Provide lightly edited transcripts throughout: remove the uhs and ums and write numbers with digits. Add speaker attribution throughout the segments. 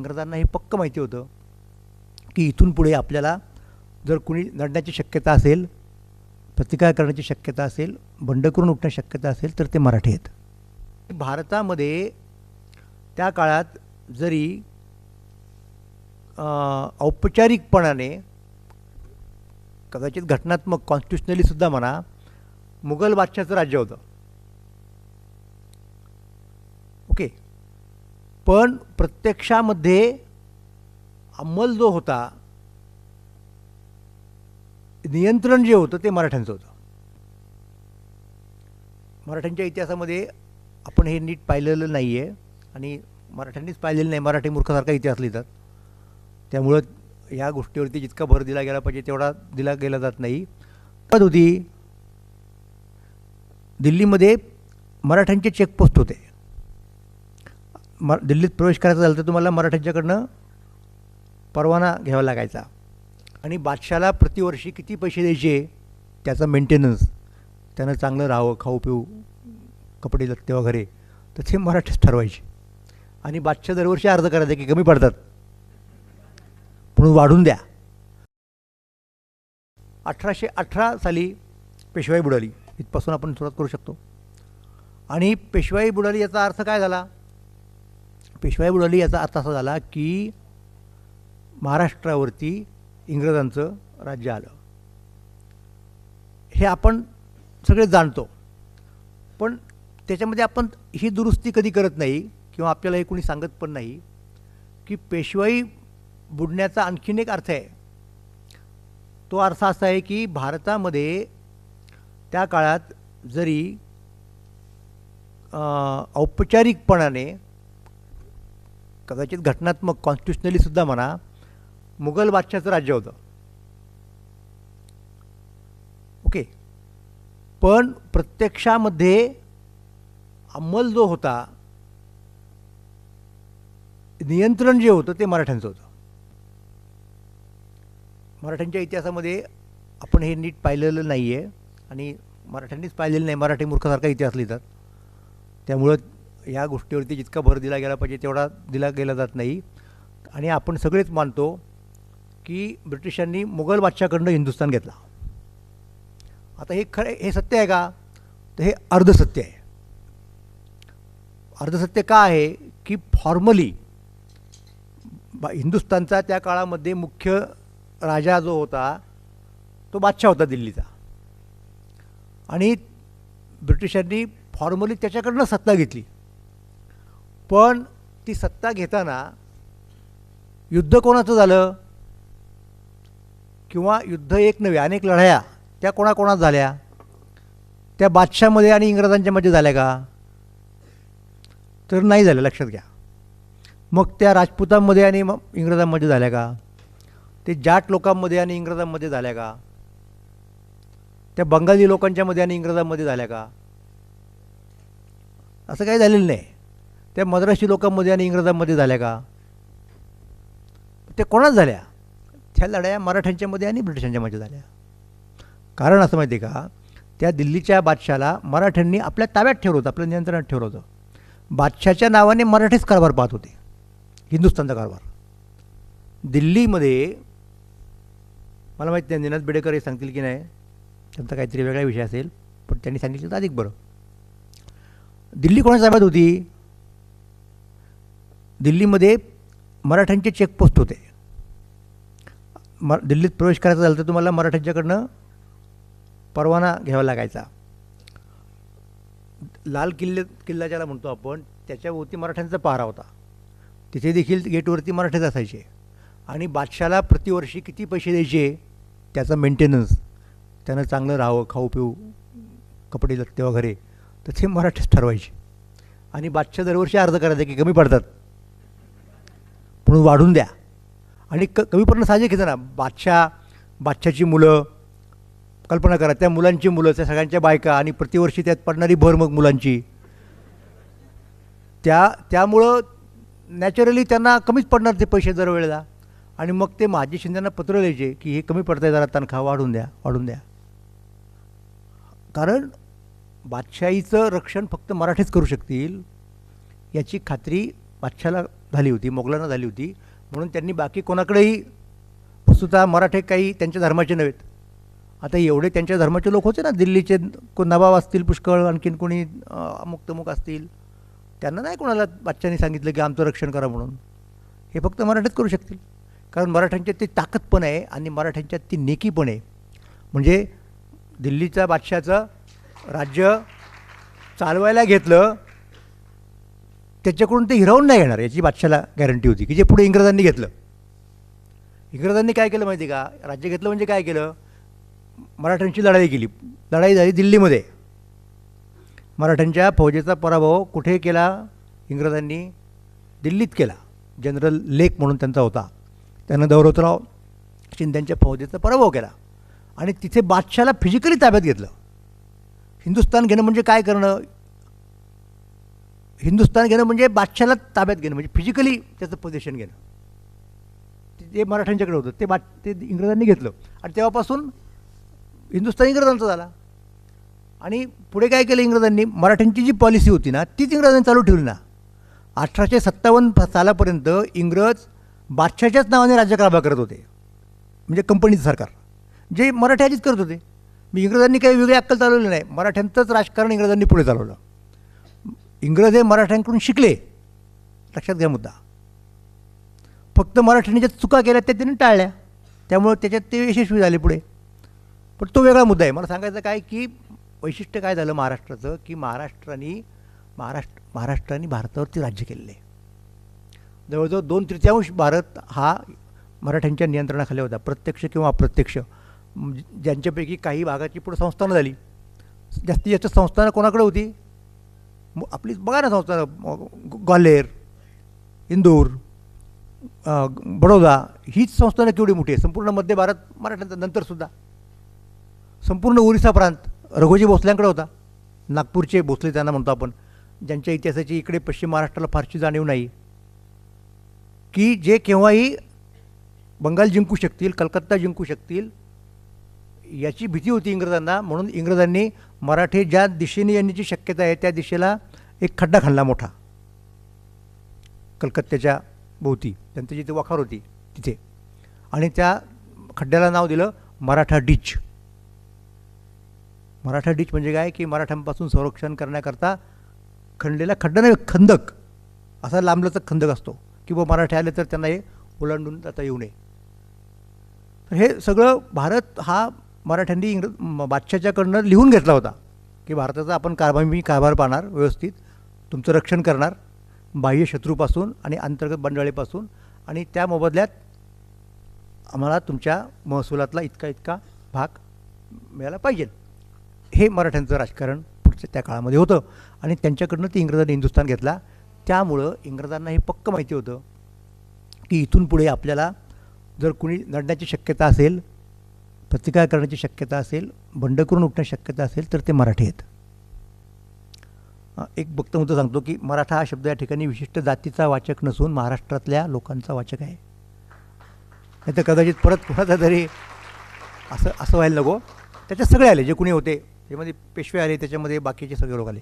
Speaker 1: इंग्रजांना हे पक्क माहिती होतं की इथून पुढे आपल्याला जर कुणी लढण्याची शक्यता असेल, प्रतिकार करण्याची शक्यता असेल, बंड करून उठण्याची शक्यता असेल तर ते मराठी आहेत. भारतामध्ये त्या काळात जरी औपचारिकपणाने कदाचित घटनात्मक कॉन्स्टिट्युशनलीसुद्धा म्हणा मुघल बादशाचं राज्य होतं. ओके, पण प्रत्यक्षामध्ये अंमल जो होता, नियंत्रण जे होतं ते मराठ्यांचं होतं. मराठ्यांच्या इतिहासामध्ये आपण हे नीट पाहिलेलं नाही आहे आणि मराठ्यांनीच पाहिलेलं नाही. मराठी मूर्खासारखा इतिहास लिहितात, त्यामुळं या गोष्टीवरती जितका भर दिला गेला पाहिजे तेवढा दिला गेला जात नाही. पद होती दिल्लीमध्ये, मराठ्यांचे चेकपोस्ट होते. दिल्लीत प्रवेश करायचा झाला तर तुम्हाला मराठ्यांच्याकडनं परवाना घ्यावा लागायचा आणि बादशाला प्रतिवर्षी किती पैसे द्यायचे त्याचा मेंटेनन्स, त्यानं चांगलं राहावं, खाऊ पिऊ, कपडे लत्ते वगैरे, तर ते मराठीच ठरवायचे. आणि बादशाह दरवर्षी अर्ज करायचे की कमी पडतात म्हणून वाढून द्या. 1818 साली पेशवाई बुडाली, इथपासून आपण सुरुवात करू शकतो. आणि पेशवाई बुडाली याचा अर्थ काय झाला? पेशवाई बुडाली याचा अर्थ असा झाला की महाराष्ट्रावरती इंग्रजांचं राज्य आलं. हे आपण सगळे जाणतो, पण त्याच्यामध्ये आपण ही दुरुस्ती कधी करत नाही किंवा आपल्याला हे कोणी सांगत पण नाही की पेशवाई बुडण्याचा आणखीन एक अर्थ आहे. तो अर्थ असा आहे की भारतामध्ये त्या काळात जरी औपचारिकपणाने कदाचित घटनात्मक कॉन्स्टिट्युशनलीसुद्धा म्हणा मुघल बादशाचं राज्य होतं. ओके, पण प्रत्यक्षामध्ये अंमल जो होता, नियंत्रण जे होतं ते मराठ्यांचं होतं. मराठ्यांच्या इतिहासामध्ये आपण हे नीट पाहिलेलं नाही आहे आणि मराठ्यांनीच पाहिलेलं नाही. मराठी मूर्खासारखा इतिहास लिहितात, त्यामुळं या गोष्टीवरती जितका भर दिला गेला पाहिजे तेवढा दिला गेला जात नाही. आणि आपण सगळेच मानतो की ब्रिटिशांनी मुघल बादशाकडनं हिंदुस्थान घेतला. आता हे खरं, हे सत्य आहे का? तर हे अर्धसत्य आहे. अर्धसत्य का आहे की फॉर्मली हिंदुस्थानचा त्या काळामध्ये मुख्य राजा जो होता तो बादशाह होता दिल्लीचा, आणि ब्रिटिशांनी फॉर्मली त्याच्याकडनं सत्ता घेतली. पण ती सत्ता घेताना युद्ध कोणाचं झालं किंवा युद्ध एक नव्हे अनेक लढाया त्या कोणाकोणात झाल्या? त्या बादशाहमध्ये आणि इंग्रजांच्या मध्ये झाल्या का? तर नाही झाल्या, लक्षात घ्या. मग त्या राजपुतांमध्ये आणि इंग्रजांमध्ये झाल्या का? ते जाट लोकांमध्ये आणि इंग्रजांमध्ये झाल्या का? त्या बंगाली लोकांच्यामध्ये आणि इंग्रजांमध्ये झाल्या का? असं काही झालेलं नाही. त्या मद्रासी लोकांमध्ये आणि इंग्रजांमध्ये झाल्या का? ते कोणाच झाल्या? त्या लढाया मराठ्यांच्यामध्ये आणि ब्रिटिशांच्यामध्ये झाल्या. कारण असं माहिती आहे का, त्या दिल्लीच्या बादशाला मराठ्यांनी आपल्या ताब्यात ठेवलं होतं, आपल्या नियंत्रणात ठेवलं होतं. बादशाच्या नावाने मराठीच कारभार पाहत होते, हिंदुस्थानचा कारभार. दिल्लीमध्ये मला माहीत नाही निनाद बेडेकर हे सांगतील की नाही, त्यांचा काहीतरी वेगळा विषय असेल, पण त्यांनी सांगितलं तर अधिक बरं. दिल्ली कोणाच्या ताब्यात होती? दिल्लीमध्ये मराठ्यांचे चेकपोस्ट होते. दिल्लीत प्रवेश करायचा झाला तर तुम्हाला मराठ्यांच्याकडनं परवाना घ्यावा लागायचा. लाल किल्ला ज्याला म्हणतो आपण, त्याच्यावरती मराठ्यांचा पहारा होता. तिथे देखील गेटवरती मराठीच असायचे. आणि बादशाला प्रतिवर्षी किती पैसे द्यायचे त्याचा मेंटेनन्स, त्यानं चांगलं राहावं, खाऊ पिऊ, कपडे लत्ते वगैरे, तर ते मराठीच ठरवायचे. आणि बादशाह दरवर्षी अर्ज करायचे की कमी पडतात म्हणून वाढून द्या. आणि कमी पडणं साहजिक येतं ना. बादशाची मुलं, कल्पना करा, त्या मुलांची मुलं, त्या सगळ्यांच्या बायका, आणि प्रतिवर्षी त्यात पडणारी भर मग मुलांची, त्यामुळं नॅचरली त्यांना कमीच पडणार ते पैसे दरवेळेला. आणि मग ते महाजी शिंदेंना पत्र द्यायचे की हे कमी पडतं आहे, जरा तनखा वाढून द्या. कारण बादशाहीचं रक्षण फक्त मराठीच करू शकतील याची खात्री बादशाला झाली होती, मोगलांना झाली होती, म्हणून त्यांनी बाकी कोणाकडेही, वस्तुतः मराठे काही त्यांच्या धर्माचे नव्हेत. आता एवढे त्यांच्या धर्माचे लोक होते ना, दिल्लीचे नवाब असतील पुष्कळ, आणखीन कोणी अमुक तमुक असतील, त्यांना नाही कोणाला बादशाहांनी सांगितलं की आमचं रक्षण करा म्हणून. हे फक्त मराठीच करू शकतील, कारण मराठ्यांच्यात ती ताकद पण आहे आणि मराठ्यांच्यात ती नेकी पण आहे. म्हणजे दिल्लीच्या बादशहाचं राज्य चालवायला घेतलं, त्याच्याकडून ते हिरावून नाही घेणार याची बादशाला गॅरंटी होती, की जे पुढे इंग्रजांनी घेतलं. इंग्रजांनी काय केलं माहिती का, राज्य घेतलं म्हणजे काय केलं, मराठ्यांची लढाई केली. लढाई झाली दिल्लीमध्ये. मराठ्यांच्या फौजेचा पराभव कुठे केला इंग्रजांनी, दिल्लीत केला. जनरल लेक म्हणून त्यांचा होता, त्यानं दौलतराव शिंद्यांच्या फौजेचा पराभव केला आणि तिथे बादशाला फिजिकली ताब्यात घेतलं. हिंदुस्थान घेणं म्हणजे काय करणं, हिंदुस्थान घेणं म्हणजे बादशाला ताब्यात घेणं, म्हणजे फिजिकली त्याचं पोझिशन घेणं. ते मराठ्यांच्याकडे होतं, ते इंग्रजांनी घेतलं आणि तेव्हापासून हिंदुस्थान इंग्रजांचा झाला. आणि पुढे काय केलं इंग्रजांनी, मराठ्यांची जी पॉलिसी होती ना तीच इंग्रजांनी चालू ठेवली ना. 1857 सालापर्यंत इंग्रज बादशाच्याच नावाने राज्यकारभार करत होते, म्हणजे कंपनीचं सरकार जे मराठी आधीच करत होते. मी इंग्रजांनी काही वेगळी अक्कल चालवली नाही, मराठ्यांचंच राजकारण इंग्रजांनी पुढे चालवलं. इंग्रज हे मराठ्यांकडून शिकले, लक्षात घ्या मुद्दा. फक्त मराठ्यांनी ज्या चुका केल्या त्या त्यांनी टाळल्या, त्यामुळे त्याच्यात ते यशस्वी झाले पुढे. पण तो वेगळा मुद्दा आहे. मला सांगायचं काय की वैशिष्ट्य काय झालं महाराष्ट्राचं, की महाराष्ट्राने भारतावरती राज्य केलेलं आहे. जवळजवळ 2/3 भारत हा मराठ्यांच्या नियंत्रणाखाली होता, प्रत्यक्ष किंवा अप्रत्यक्ष. ज्यांच्यापैकी काही भागाची पुढे संस्थानं झाली. जास्तीत जास्त संस्थानं कोणाकडे होती, आपली बघा ना संस्थानं, ग्वाल्हेर, इंदूर, बडोदा, हीच संस्थानं केवढी मोठी आहे. संपूर्ण मध्य भारत मराठ्यांचा, नंतरसुद्धा संपूर्ण ओरिसा प्रांत रघोजी भोसल्यांकडे होता. नागपूरचे भोसले त्यांना म्हणतो आपण, ज्यांच्या इतिहासाची इकडे पश्चिम महाराष्ट्राला फारशी जाणीव नाही, की जे केव्हाही बंगाल जिंकू शकतील, कलकत्ता जिंकू शकतील, याची भीती होती इंग्रजांना. म्हणून इंग्रजांनी मराठे ज्या दिशेने येण्याची शक्यता आहे त्या दिशेला एक खड्डा खणला मोठा, कलकत्त्याच्या भोवती त्यांची जिथे वखार होती तिथे, आणि त्या खड्ड्याला नाव दिलं मराठा डिच. मराठा डिच म्हणजे काय, की मराठ्यांपासून संरक्षण करण्याकरता खणलेला खड्डा नाही, खंदक, असा लांबलचक खंदक असतो, की बाबा मराठे आले तर त्यांना हे ओलांडून जाता येऊ नये. तर हे सगळं भारत हा मराठ्यांनी बादशाच्याकडनं लिहून घेतला होता, की भारताचा आपण कारभार पाहणार व्यवस्थित, तुमचं रक्षण करणार बाह्य शत्रूपासून आणि अंतर्गत बंडवाळीपासून, आणि त्या मोबदल्यात आम्हाला तुमच्या महसुलातला इतका भाग मिळाला पाहिजे. हे मराठ्यांचं राजकारण पुढच्या त्या काळामध्ये होतं आणि त्यांच्याकडनं ती इंग्रजांनी हिंदुस्थान घेतला. त्यामुळं इंग्रजांना हे पक्क माहिती होतं की इथून पुढे आपल्याला जर कुणी लढण्याची शक्यता असेल, प्रतिकार करण्याची शक्यता असेल, बंड करून उठण्याची शक्यता असेल तर ते मराठी आहेत. एक वक्तव्य सांगतो की मराठा हा शब्द या ठिकाणी विशिष्ट जातीचा वाचक नसून महाराष्ट्रातल्या लोकांचा वाचक आहे. नाही तर कदाचित परत कोणाचा तरी असं व्हायला नको. त्याच्यात सगळे आले जे कुणी होते, त्यामध्ये पेशवे आले, त्याच्यामध्ये बाकीचे सगळे लोक आले.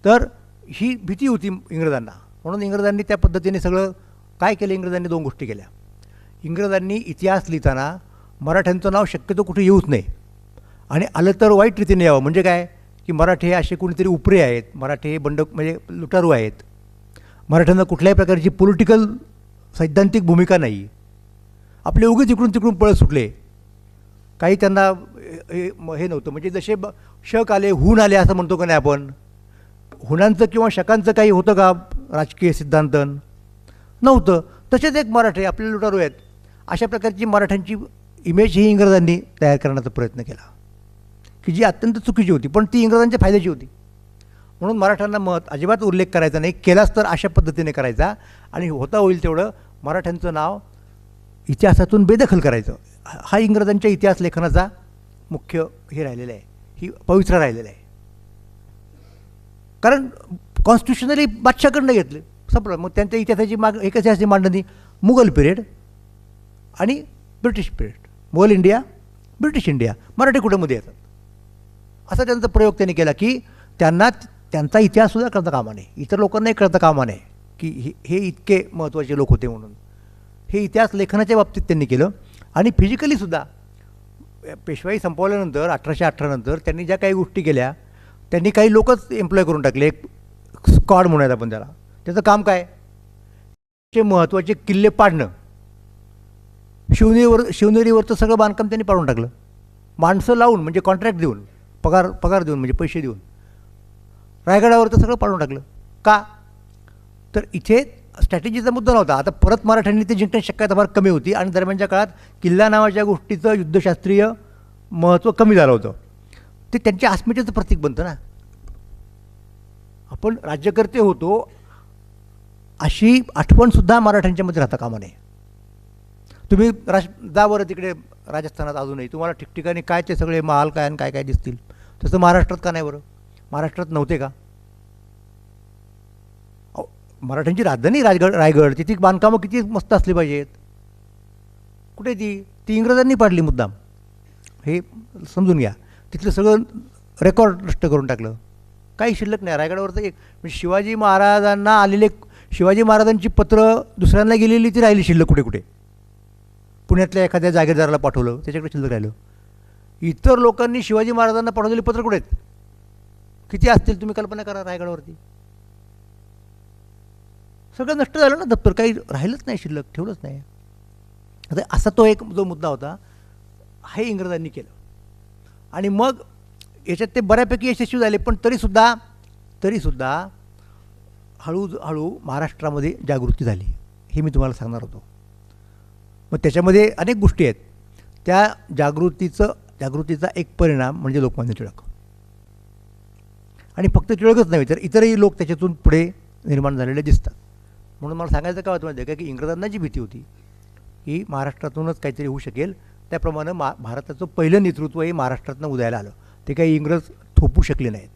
Speaker 1: तर ही भीती होती इंग्रजांना, म्हणून इंग्रजांनी त्या पद्धतीने सगळं काय केलं. इंग्रजांनी 2 गोष्टी केल्या. इंग्रजांनी इतिहास लिहिताना मराठ्यांचं नाव शक्यतो कुठे येऊच नये, आणि आलं तर वाईट रीतीने यावं. म्हणजे काय की मराठे हे असे कोणीतरी उपरे आहेत, मराठे हे म्हणजे लुटारू आहेत, मराठ्यांना कुठल्याही प्रकारची पॉलिटिकल सैद्धांतिक भूमिका नाही, आपले उगीच इकडून तिकडून पळत सुटले, काही त्यांना हे नव्हतं. म्हणजे जसे शक आले, हून आले असं म्हणतो का नाही आपण, हुणांचं किंवा शकांचं काही होतं का राजकीय सिद्धांतन, नव्हतं. तसेच एक मराठे आपले लुटारू आहेत, अशा प्रकारची मराठ्यांची इमेज ही इंग्रजांनी तयार करण्याचा प्रयत्न केला, की जी अत्यंत चुकीची होती, पण ती इंग्रजांच्या फायद्याची होती. म्हणून मराठ्यांना अजिबात उल्लेख करायचा नाही, केलाच तर अशा पद्धतीने करायचा, आणि होता होईल तेवढं मराठ्यांचं नाव इतिहासातून बेदखल करायचं. हा इंग्रजांच्या इतिहास लेखनाचा मुख्य हे राहिलेलं आहे, ही पवित्र राहिलेलं आहे. कारण कॉन्स्टिट्युशनली बादशाकडनं घेतले, संपलं. मग त्यांच्या इतिहासाची एकच इतिहासाची मांडणी मुघल पिरियड आणि British period, Mughal India, British India, Marathi कुठे मध्ये येतात, असा त्यांचा प्रयोग त्यांनी केला की त्यांना त्यांचा इतिहाससुद्धा कळता कामा नये, इतर लोकांनाही कळता कामा नये. की हे इतके महत्त्वाचे लोक होते म्हणून. हे इतिहास लेखनाच्या बाबतीत त्यांनी केलं. आणि फिजिकलीसुद्धा पेशवाई संपवल्यानंतर 1818 नंतर त्यांनी ज्या काही गोष्टी केल्या, त्यांनी काही लोकच एम्प्लॉय करून टाकले. एक स्क्वॉड म्हणूयात आपण त्याला. त्याचं काम काय? ते महत्त्वाचे किल्ले पाडणं. शिवनेरीवरचं सगळं बांधकाम त्यांनी पाडून टाकलं. माणसं लावून, म्हणजे कॉन्ट्रॅक्ट देऊन, पगार देऊन, म्हणजे पैसे देऊन रायगडावरचं सगळं पाडून टाकलं. का? तर इथे स्ट्रॅटेजीचा मुद्दा नव्हता. आता परत मराठ्यांनी ते जिंकण्याची शक्यता फार कमी होती आणि दरम्यानच्या काळात किल्ला नावाच्या गोष्टीचं युद्धशास्त्रीय महत्त्व कमी झालं होतं. ते त्यांच्या अस्मितेचं प्रतीक बनतं ना. आपण राज्यकर्ते होतो अशी आठवणसुद्धा मराठ्यांच्यामध्ये राहता कामा नये. तुम्ही जा बरं तिकडे राजस्थानात, अजूनही तुम्हाला ठिकठिकाणी काय ते सगळे महाल काय आणि काय काय दिसतील. तसं महाराष्ट्रात का नाही बरं? महाराष्ट्रात नव्हते का? मराठ्यांची राजधानी रायगड, तिथे बांधकामं किती मस्त असली पाहिजेत. कुठे ती इंग्रजांनी पाडली मुद्दाम. हे समजून घ्या. तिथलं सगळं रेकॉर्ड नष्ट करून टाकलं. काही शिल्लक नाही रायगडावरचं. एक म्हणजे शिवाजी महाराजांना आलेले, शिवाजी महाराजांची पत्र दुसऱ्यांना गेलेली ती राहिली शिल्लक कुठे कुठे. पुण्यातल्या एखाद्या जागीरदाराला पाठवलं, त्याच्याकडे शिल्लक राहिलं. इतर लोकांनी शिवाजी महाराजांना पाठवलेली पत्र कुठे आहेत? किती असतील तुम्ही कल्पना करा रायगडावरती. सगळं नष्ट झालं ना दप्तर. काही राहिलंच नाही शिल्लक, ठेवलंच नाही. आता असा तो एक जो मुद्दा होता, हे इंग्रजांनी केलं. आणि मग याच्यात ते बऱ्यापैकी यशस्वी झाले. पण तरीसुद्धा हळूहळू महाराष्ट्रामध्ये जागृती झाली. हे मी तुम्हाला सांगणार होतो. मग त्याच्यामध्ये अनेक गोष्टी आहेत. त्या जागृतीचा एक परिणाम म्हणजे लोकमान्य टिळक. आणि फक्त टिळकच नव्हे तर इतरही लोक त्याच्यातून पुढे निर्माण झालेले दिसतात. म्हणून मला सांगायचं काय होतं माहिती आहे का, की इंग्रजांना जी भीती होती की महाराष्ट्रातूनच काहीतरी होऊ शकेल, त्याप्रमाणे भारताचं पहिलं नेतृत्व हे महाराष्ट्रातून उदयाला आलं. ते काही इंग्रज थोपू शकले नाहीत.